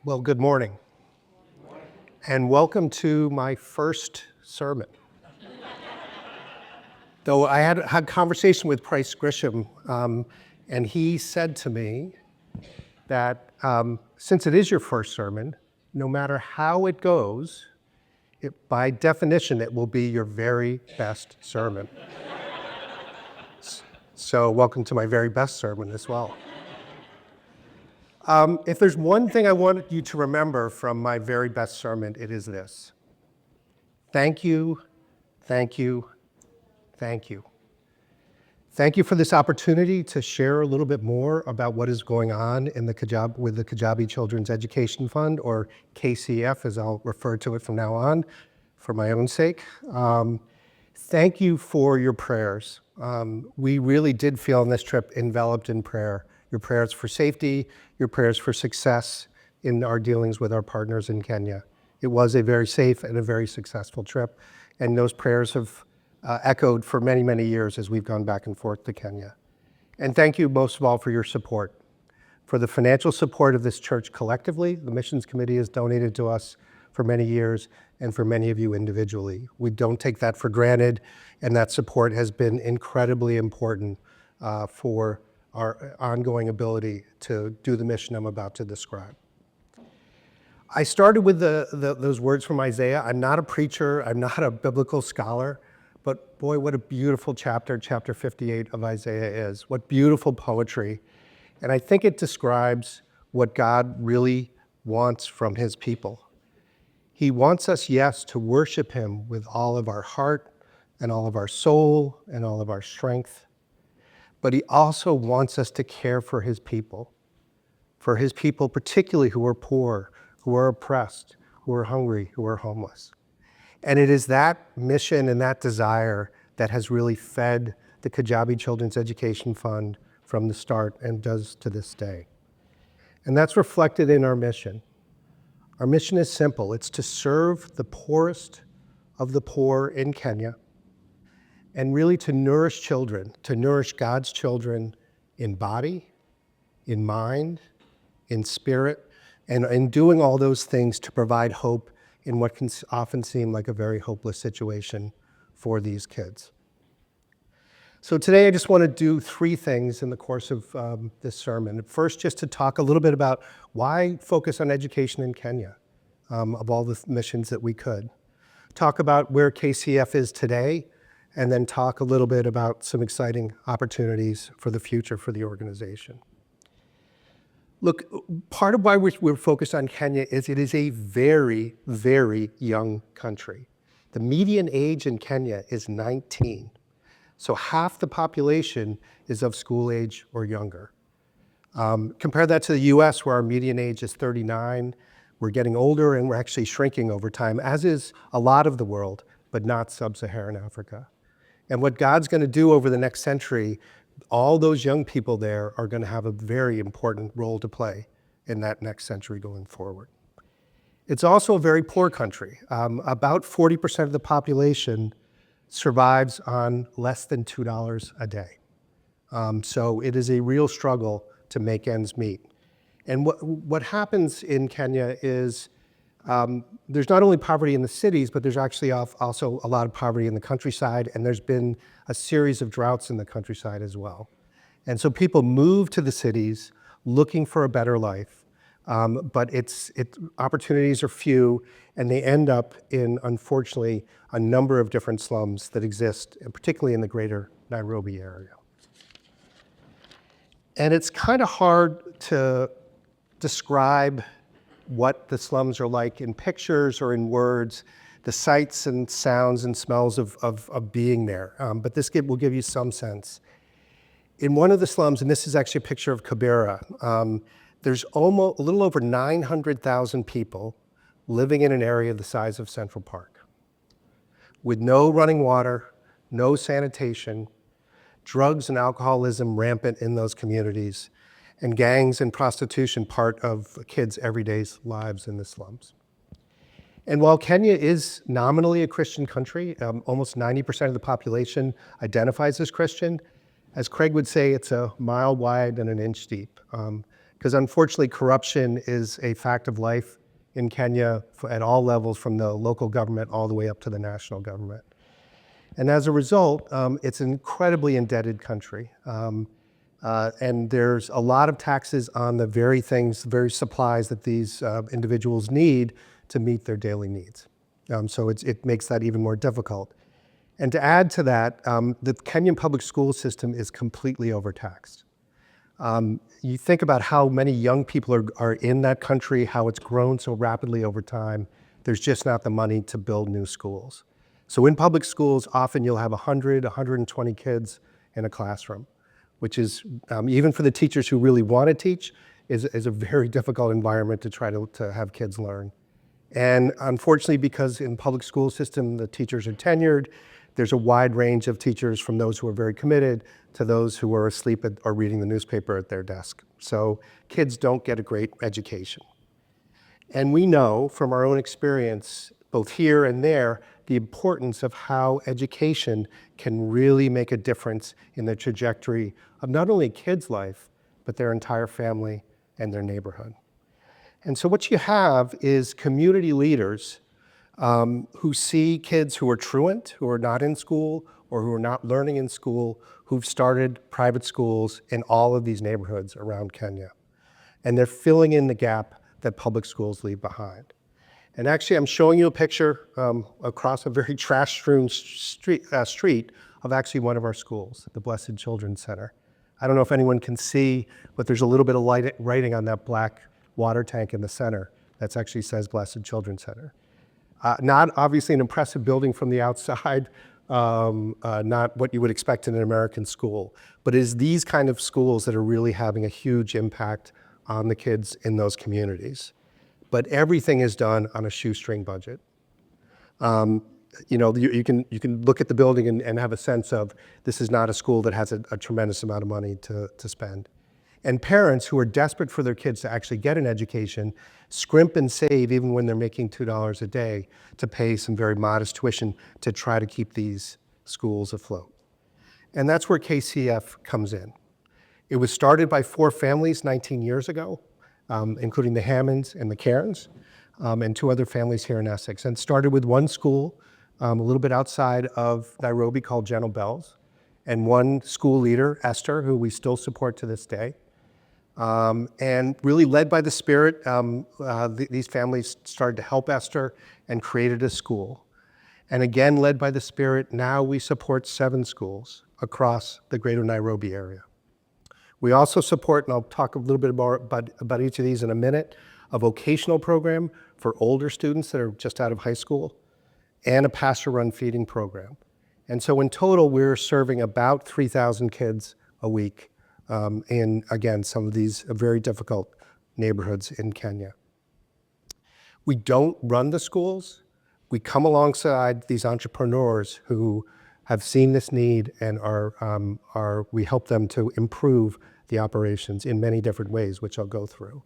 Well, good morning, and welcome to my first sermon. Though I had a conversation with Price Grisham, and he said to me that since it is your first sermon, no matter how it goes, by definition, it will be your very best sermon. So welcome to my very best sermon as well. If there's one thing I want you to remember from my very best sermon, it is this. Thank you, thank you, thank you. Thank you for this opportunity to share a little bit more about what is going on in the Kijabe, with the Kijabe Children's Education Fund, or KCF as I'll refer to it from now on for my own sake. Thank you for your prayers. We really did feel on this trip enveloped in prayer. Your prayers for safety, your prayers for success in our dealings with our partners in Kenya. It was a very safe and a very successful trip, and those prayers have echoed for many, many years as we've gone back and forth to Kenya. And thank you most of all for your support, for the financial support of this church collectively. The Missions Committee has donated to us for many years, and for many of you individually. We don't take that for granted, and that support has been incredibly important for our ongoing ability to do the mission I'm about to describe. I started with those words from Isaiah. I'm not a preacher, I'm not a biblical scholar, but boy, what a beautiful chapter 58 of Isaiah is. What beautiful poetry. And I think it describes what God really wants from his people. He wants us, yes, to worship him with all of our heart and all of our soul and all of our strength. But he also wants us to care for his people particularly who are poor, who are oppressed, who are hungry, who are homeless. And it is that mission and that desire that has really fed the Kijabe Children's Education Fund from the start and does to this day. And that's reflected in our mission. Our mission is simple. It's to serve the poorest of the poor in Kenya and really to nourish children, to nourish God's children in body, in mind, in spirit, and in doing all those things to provide hope in what can often seem like a very hopeless situation for these kids. So today I just want to do three things in the course of this sermon. First, just to talk a little bit about why focus on education in Kenya, of all the missions that we could. Talk about where KCF is today, and then talk a little bit about some exciting opportunities for the future for the organization. Look, part of why we're focused on Kenya is it is a very, very young country. The median age in Kenya is 19. So half the population is of school age or younger. Compare that to the US, where our median age is 39. We're getting older and we're actually shrinking over time, as is a lot of the world, but not sub-Saharan Africa. And what God's going to do over the next century, all those young people there are going to have a very important role to play in that next century going forward. It's also a very poor country. About 40% of the population survives on less than $2 a day. So it is a real struggle to make ends meet. And what happens in Kenya is there's not only poverty in the cities, but there's actually also a lot of poverty in the countryside, and there's been a series of droughts in the countryside as well. And so people move to the cities looking for a better life, but opportunities are few, and they end up in, unfortunately, a number of different slums that exist, and particularly in the greater Nairobi area. And it's kind of hard to describe what the slums are like in pictures or in words, the sights and sounds and smells of being there. But this will give you some sense. In one of the slums, and this is actually a picture of Kibera, there's almost a little over 900,000 people living in an area the size of Central Park, with no running water, no sanitation, drugs and alcoholism rampant in those communities, and gangs and prostitution part of kids' everyday lives in the slums. And while Kenya is nominally a Christian country, almost 90% of the population identifies as Christian, as Craig would say, it's a mile wide and an inch deep. because unfortunately corruption is a fact of life in Kenya at all levels, from the local government all the way up to the national government. And as a result, it's an incredibly indebted country. And there's a lot of taxes on the very things, the very supplies that these individuals need to meet their daily needs. So it makes that even more difficult. And to add to that, the Kenyan public school system is completely overtaxed. You think about how many young people are in that country, how it's grown so rapidly over time. There's just not the money to build new schools. So in public schools, often you'll have 100, 120 kids in a classroom, which is, even for the teachers who really want to teach, is a very difficult environment to try to have kids learn. And unfortunately, because in public school system, the teachers are tenured, there's a wide range of teachers, from those who are very committed to those who are asleep or reading the newspaper at their desk. So kids don't get a great education. And we know from our own experience, both here and there, the importance of how education can really make a difference in the trajectory of not only a kid's life, but their entire family and their neighborhood. And so what you have is community leaders who see kids who are truant, who are not in school, or who are not learning in school, who've started private schools in all of these neighborhoods around Kenya. And they're filling in the gap that public schools leave behind. And actually, I'm showing you a picture across a very trash-strewn street of actually one of our schools, the Blessed Children's Center. I don't know if anyone can see, but there's a little bit of writing on that black water tank in the center that actually says Blessed Children's Center. Not obviously an impressive building from the outside, not what you would expect in an American school, but it is these kind of schools that are really having a huge impact on the kids in those communities. But everything is done on a shoestring budget. You can look at the building and have a sense of this is not a school that has a tremendous amount of money to spend. And parents who are desperate for their kids to actually get an education scrimp and save even when they're making $2 a day to pay some very modest tuition to try to keep these schools afloat. And that's where KCF comes in. It was started by 4 families 19 years ago, including the Hammonds and the Cairns, and 2 other families here in Essex. And it started with one school a little bit outside of Nairobi called Gentle Bells, and one school leader, Esther, who we still support to this day. And really led by the Spirit, these families started to help Esther and created a school. And again, led by the Spirit, now we support 7 schools across the greater Nairobi area. We also support, and I'll talk a little bit more about each of these in a minute, a vocational program for older students that are just out of high school, and a pastor-run feeding program. And so in total, we're serving about 3,000 kids a week in, again, some of these very difficult neighborhoods in Kenya. We don't run the schools. We come alongside these entrepreneurs who have seen this need and we help them to improve the operations in many different ways, which I'll go through.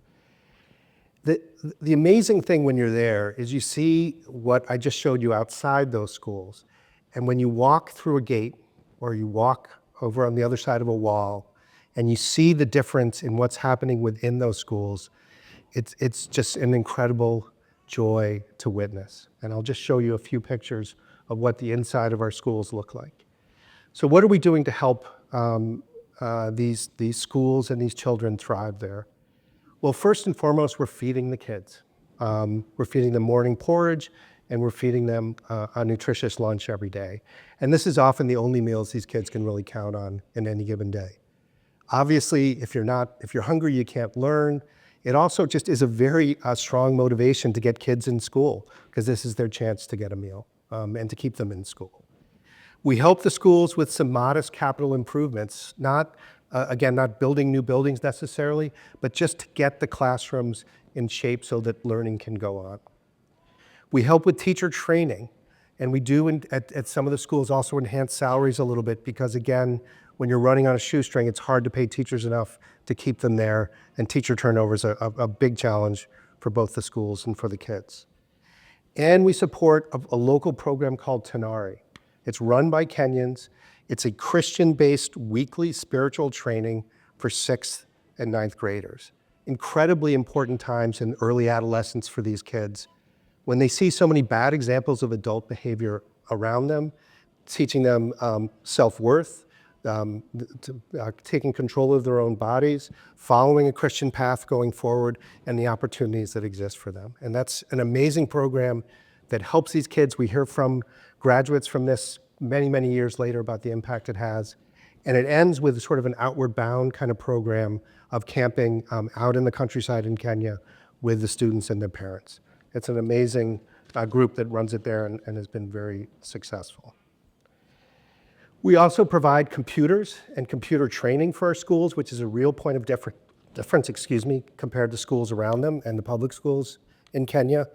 The amazing thing when you're there is you see what I just showed you outside those schools. And when you walk through a gate or you walk over on the other side of a wall and you see the difference in what's happening within those schools, it's just an incredible joy to witness. And I'll just show you a few pictures of what the inside of our schools look like. So what are we doing to help these schools and these children thrive there? Well, first and foremost, we're feeding the kids. We're feeding them morning porridge, and we're feeding them a nutritious lunch every day. And this is often the only meals these kids can really count on in any given day. Obviously, if you're hungry, you can't learn. It also just is a very strong motivation to get kids in school, because this is their chance to get a meal and to keep them in school. We help the schools with some modest capital improvements, not building new buildings necessarily, but just to get the classrooms in shape so that learning can go on. We help with teacher training, and we do at some of the schools also enhance salaries a little bit, because again, when you're running on a shoestring, it's hard to pay teachers enough to keep them there, and teacher turnover is a big challenge for both the schools and for the kids. And we support a local program called Tanari. It's run by Kenyans. It's a Christian-based weekly spiritual training for 6th and 9th graders. incredibly important times in early adolescence for these kids. When they see so many bad examples of adult behavior around them, teaching them self-worth, taking control of their own bodies, following a Christian path going forward, and the opportunities that exist for them. And that's an amazing program that helps these kids. We hear from graduates from this many, many years later about the impact it has. And it ends with sort of an outward bound kind of program of camping out in the countryside in Kenya with the students and their parents. It's an amazing group that runs it there and has been very successful. We also provide computers and computer training for our schools, which is a real point of difference, compared to schools around them and the public schools in Kenya.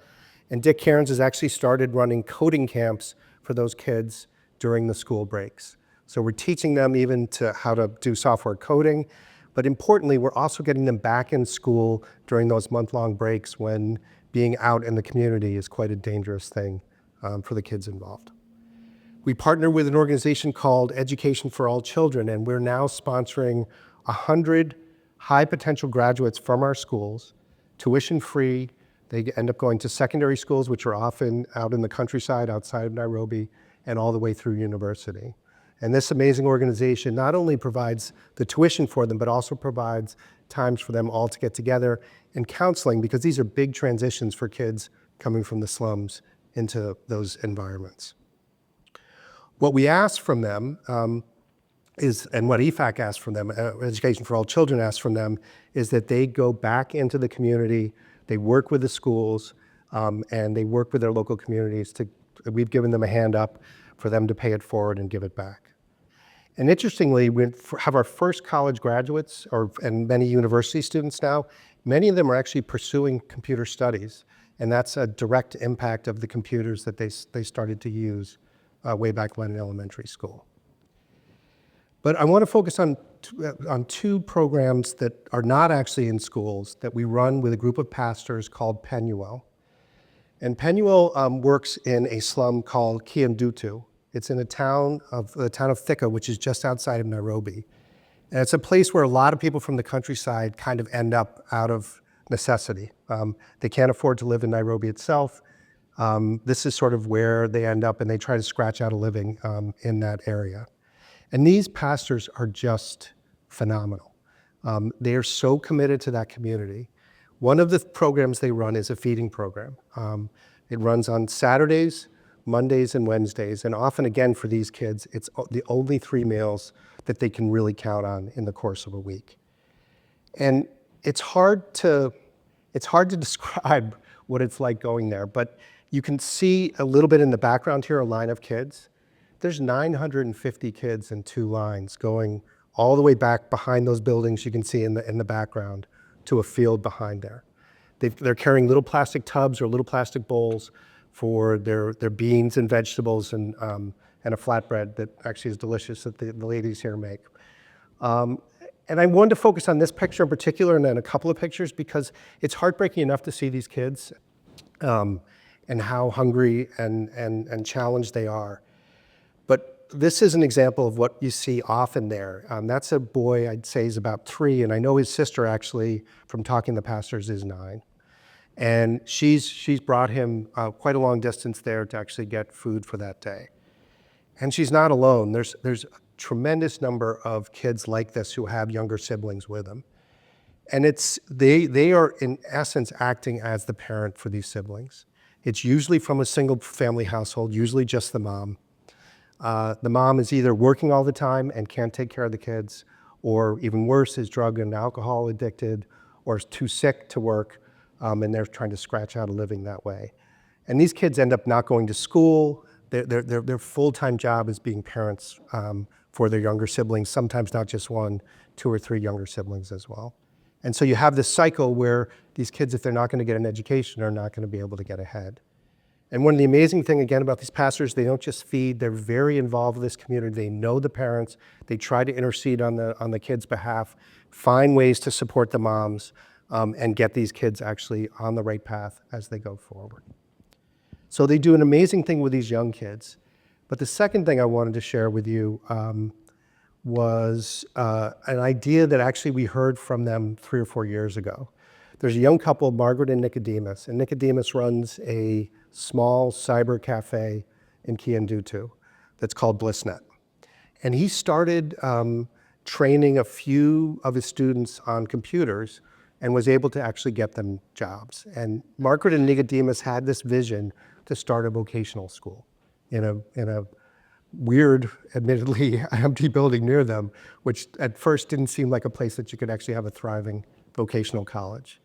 And Dick Cairns has actually started running coding camps for those kids during the school breaks. So we're teaching them even to how to do software coding, but importantly, we're also getting them back in school during those month-long breaks when being out in the community is quite a dangerous thing for the kids involved. We partner with an organization called Education for All Children, and we're now sponsoring 100 high potential graduates from our schools, tuition free. They end up going to secondary schools, which are often out in the countryside outside of Nairobi, and all the way through university. And this amazing organization not only provides the tuition for them, but also provides times for them all to get together and counseling, because these are big transitions for kids coming from the slums into those environments. What we ask from them and what EFAC asks from them, Education for All Children asks from them, is that they go back into the community, they work with the schools, and they work with their local communities. We've given them a hand up for them to pay it forward and give it back. And interestingly, we have our first college graduates, and many university students now. Many of them are actually pursuing computer studies, and that's a direct impact of the computers that they started to use way back when in elementary school. But I want to focus on two programs that are not actually in schools that we run with a group of pastors called Penuel. And Penuel works in a slum called Kiandutu. It's in the town of Thika, which is just outside of Nairobi. And it's a place where a lot of people from the countryside kind of end up out of necessity. They can't afford to live in Nairobi itself. This is sort of where they end up, and they try to scratch out a living in that area. And these pastors are just phenomenal. They are so committed to that community. One of the programs they run is a feeding program. It runs on Saturdays, Mondays, and Wednesdays, and often, again, for these kids, it's the only 3 meals that they can really count on in the course of a week. And it's hard to describe what it's like going there, but you can see a little bit in the background here, a line of kids. There's 950 kids in 2 lines going all the way back behind those buildings you can see in the background to a field behind there. They're carrying little plastic tubs or little plastic bowls for their beans and vegetables and a flatbread that actually is delicious that the ladies here make. And I wanted to focus on this picture in particular and then a couple of pictures because it's heartbreaking enough to see these kids and how hungry and challenged they are. But this is an example of what you see often there. That's a boy I'd say is about 3, and I know his sister actually, from talking to the pastors, is 9. And she's brought him quite a long distance there to actually get food for that day. And she's not alone. There's a tremendous number of kids like this who have younger siblings with them. And they are in essence acting as the parent for these siblings. It's usually from a single family household, usually just the mom. The mom is either working all the time and can't take care of the kids, or even worse, is drug and alcohol addicted, or is too sick to work, and they're trying to scratch out a living that way. And these kids end up not going to school. Their full-time job is being parents for their younger siblings, sometimes not just 1, 2 or 3 younger siblings as well. And so you have this cycle where these kids, if they're not going to get an education, are not going to be able to get ahead. And one of the amazing things, again, about these pastors, they don't just feed, they're very involved with this community. They know the parents. They try to intercede on the kids' behalf, find ways to support the moms, and get these kids actually on the right path as they go forward. So they do an amazing thing with these young kids. But the second thing I wanted to share with you was an idea that actually we heard from them 3 or 4 years ago. There's a young couple, Margaret and Nicodemus, and Nicodemus runs a small cyber cafe in Kiandutu that's called BlissNet. And he started training a few of his students on computers and was able to actually get them jobs. And Margaret and Nicodemus had this vision to start a vocational school in a weird, admittedly empty building near them, which at first didn't seem like a place that you could actually have a thriving vocational college.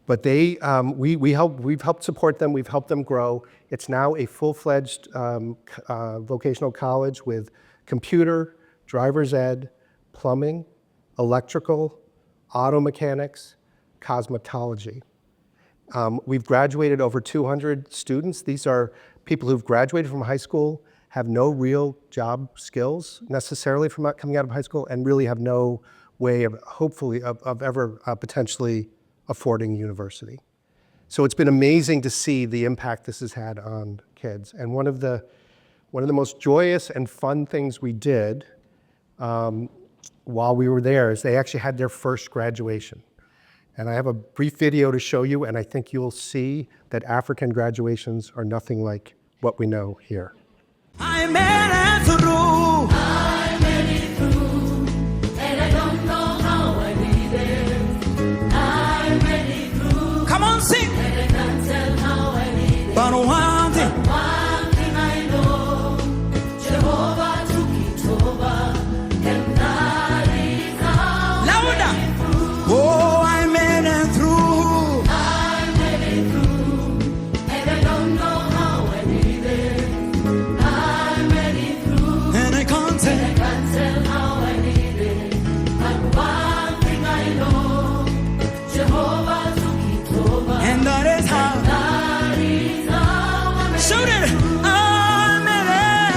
But we've helped support them, we've helped them grow. It's now a full-fledged vocational college with computer, driver's ed, plumbing, electrical, auto mechanics, cosmetology. We've graduated over 200 students. These are people who've graduated from high school, have no real job skills necessarily from coming out of high school, and really have no way of, hopefully, of ever potentially affording university. So it's been amazing to see the impact this has had on kids. And one of the most joyous and fun things we did while we were there is they actually had their first graduation. And I have a brief video to show you, and I think you'll see that African graduations are nothing like what we know here. I made it through. I made it through, and I don't know how I did it. I made it through. Come on, sing. And I can't tell how I did it. But one thing I know, Jehovah took it over, and that is how. Louder. Oh, I made it through. I made it through, and I don't know how I did it. And I can't tell how I did it. But one thing I know, Jehovah took it over. And that is how. That is how I made it. Shoot it! I made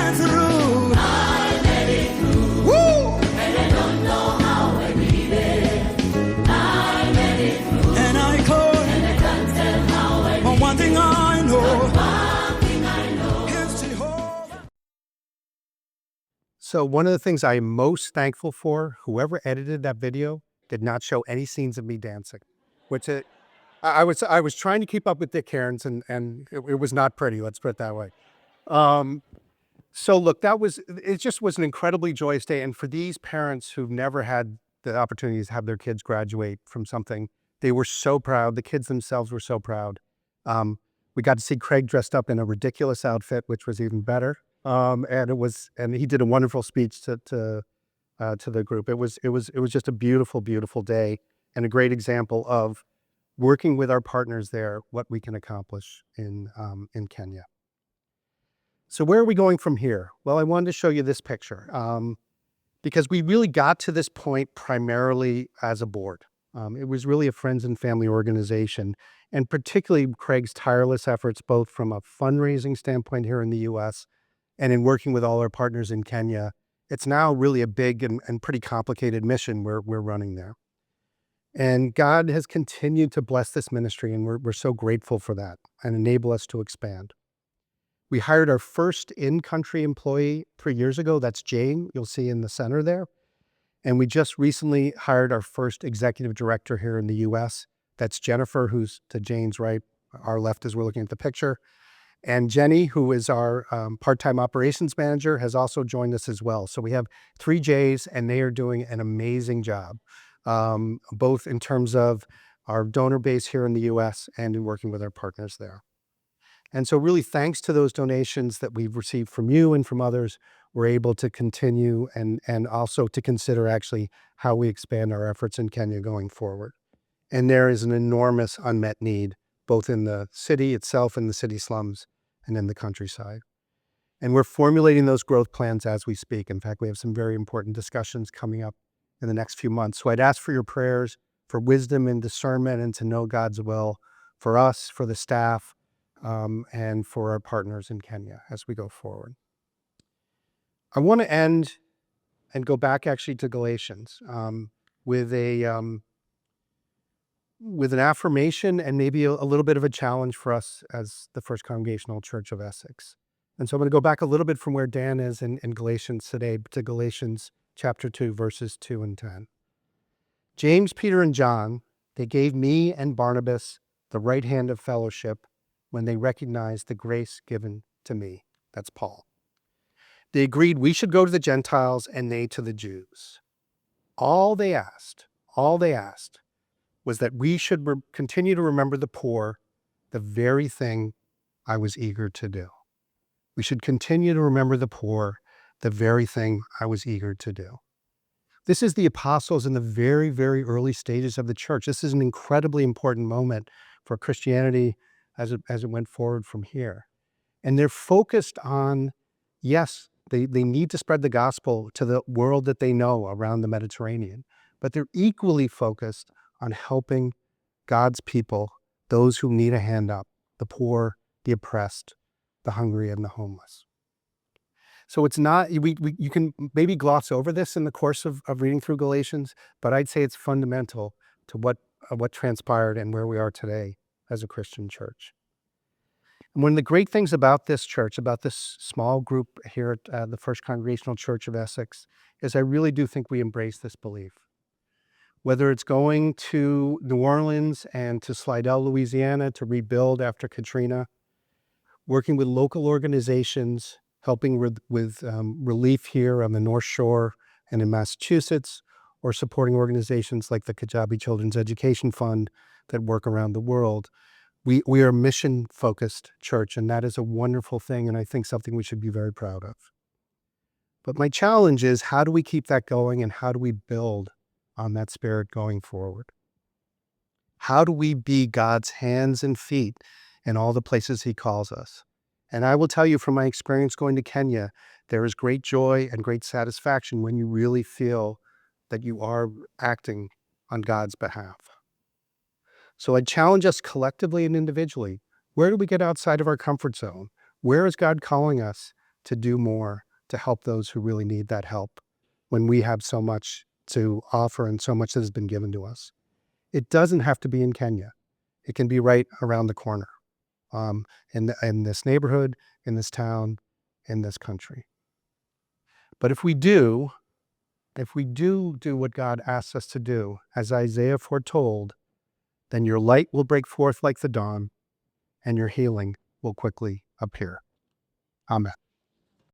it through. I made it through. Woo! And I don't know how I did it. I made it through. And I could. And I can't tell how I did it. But one thing I know. So one of the things I'm most thankful for, whoever edited that video did not show any scenes of me dancing, which I was trying to keep up with Dick Cairns and it was not pretty, let's put it that way. So look, it just was an incredibly joyous day. And for these parents who've never had the opportunity to have their kids graduate from something, they were so proud. The kids themselves were so proud. We got to see Craig dressed up in a ridiculous outfit, which was even better. And he did a wonderful speech to the group. It was just a beautiful, beautiful day and a great example of working with our partners there, what we can accomplish in Kenya. So where are we going from here? Well, I wanted to show you this picture because we really got to this point primarily as a board. It was really a friends and family organization, and particularly Craig's tireless efforts, both from a fundraising standpoint here in the US and in working with all our partners in Kenya. It's now really a big and pretty complicated mission we're running there. And God has continued to bless this ministry, and we're so grateful for that and enable us to expand. We hired our first in-country employee 3 years ago. That's Jane, you'll see in the center there. And we just recently hired our first executive director here in the US. That's Jennifer, who's to Jane's right, our left as we're looking at the picture. And Jenny, who is our part-time operations manager, has also joined us as well. So we have 3 J's, and they are doing an amazing job, both in terms of our donor base here in the US and in working with our partners there. And so really thanks to those donations that we've received from you and from others, we're able to continue and also to consider actually how we expand our efforts in Kenya going forward. And there is an enormous unmet need, both in the city itself and the city slums and in the countryside. And we're formulating those growth plans as we speak. In fact, we have some very important discussions coming up in the next few months. So I'd ask for your prayers for wisdom and discernment and to know God's will for us, for the staff, and for our partners in Kenya as we go forward. I want to end and go back actually to Galatians with an affirmation and maybe a little bit of a challenge for us as the First Congregational Church of Essex. And so I'm going to go back a little bit from where Dan is in Galatians today to Galatians chapter 2, verses 2 and 10. James, Peter, and John, They gave me and Barnabas the right hand of fellowship when they recognized the grace given to me. That's Paul. They agreed we should go to the Gentiles and they to the Jews. All they asked was that we should continue to remember the poor, the very thing I was eager to do. We should continue to remember the poor, the very thing I was eager to do. This is the apostles in the very, very early stages of the church. This is an incredibly important moment for Christianity as it went forward from here. And they're focused on, yes, they need to spread the gospel to the world that they know around the Mediterranean, but they're equally focused on helping God's people, those who need a hand up, the poor, the oppressed, the hungry, and the homeless. So it's not, you can maybe gloss over this in the course of reading through Galatians, but I'd say it's fundamental to what transpired and where we are today as a Christian church. And one of the great things about this church, about this small group here at the First Congregational Church of Essex, is I really do think we embrace this belief. Whether it's going to New Orleans and to Slidell, Louisiana to rebuild after Katrina, working with local organizations, helping with relief here on the North Shore and in Massachusetts, or supporting organizations like the Kijabe Children's Education Fund that work around the world. We are a mission-focused church, and that is a wonderful thing, and I think something we should be very proud of. But my challenge is, how do we keep that going, and how do we build on that spirit going forward? How do we be God's hands and feet in all the places he calls us? And I will tell you from my experience going to Kenya, there is great joy and great satisfaction when you really feel that you are acting on God's behalf. So I challenge us collectively and individually. Where do we get outside of our comfort zone? Where is God calling us to do more to help those who really need that help when we have so much to offer and so much that has been given to us? It doesn't have to be in Kenya. It can be right around the corner, in this neighborhood, in this town, in this country. But if we do what God asks us to do, as Isaiah foretold, then your light will break forth like the dawn, and your healing will quickly appear. Amen.